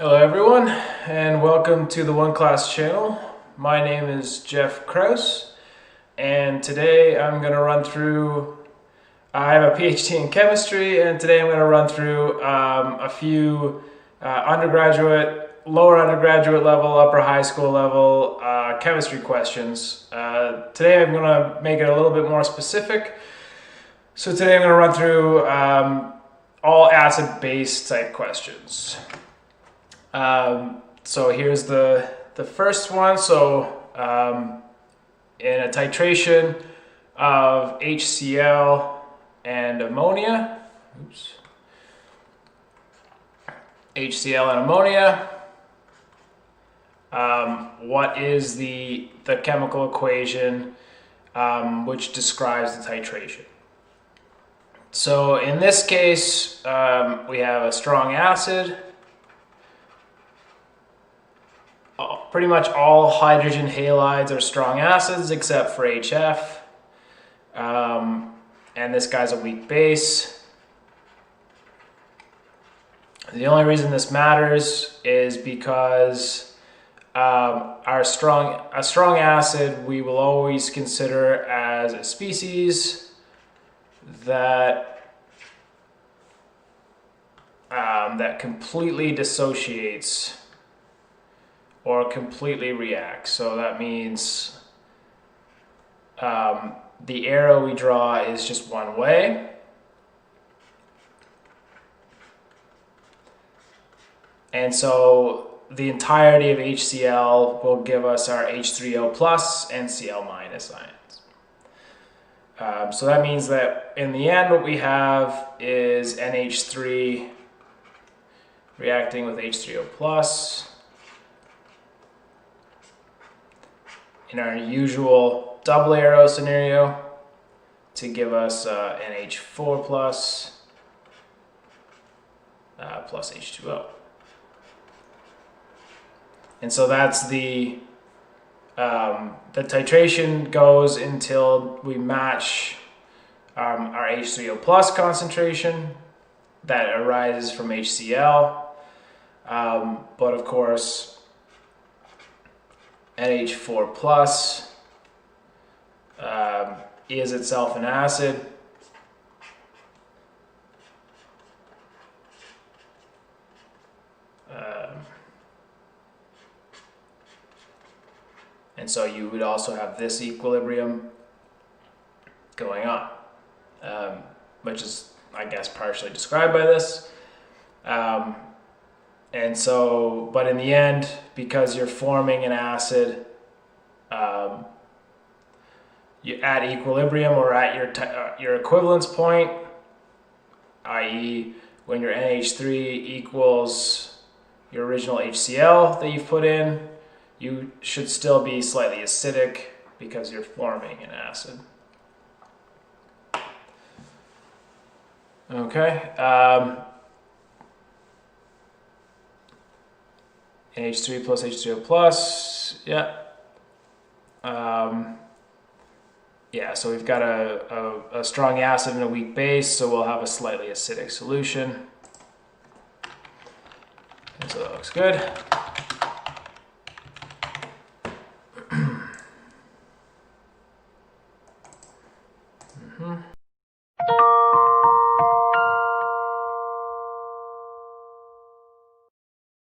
Hello everyone, and welcome to the OneClass channel. My name is Jeff Kraus, and today I'm going to run through, I have a PhD in chemistry, and today I'm going to run through a few lower undergraduate level, upper high school level chemistry questions. Today I'm going to make it a little bit more specific. So today I'm going to run through all acid-base type questions. So here's the first one. So in a titration of HCl and ammonia, HCl and ammonia, what is the chemical equation which describes the titration? So in this case, we have a strong acid. Pretty much all hydrogen halides are strong acids except for HF. And this guy's a weak base. The only reason this matters is because a strong acid we will always consider as a species that that completely dissociates or completely reacts. So that means the arrow we draw is just one way. And so the entirety of HCl will give us our H3O plus and Cl minus ions. So that means that in the end what we have is NH3 reacting with H3O plus in our usual double arrow scenario to give us NH4 plus plus H2O. And so that's the titration goes until we match our H3O plus concentration that arises from HCl. But of course, NH4 plus is itself an acid. And so you would also have this equilibrium going on, which is, I guess, partially described by this. And so, but in the end, because you're forming an acid, you at equilibrium or at your equivalence point, i.e. when your NH3 equals your original HCl that you've put in, you should still be slightly acidic because you're forming an acid. Okay. NH3 plus H3O plus, yeah. Yeah, so we've got a strong acid and a weak base, so we'll have a slightly acidic solution. And so that looks good. Mm-hmm.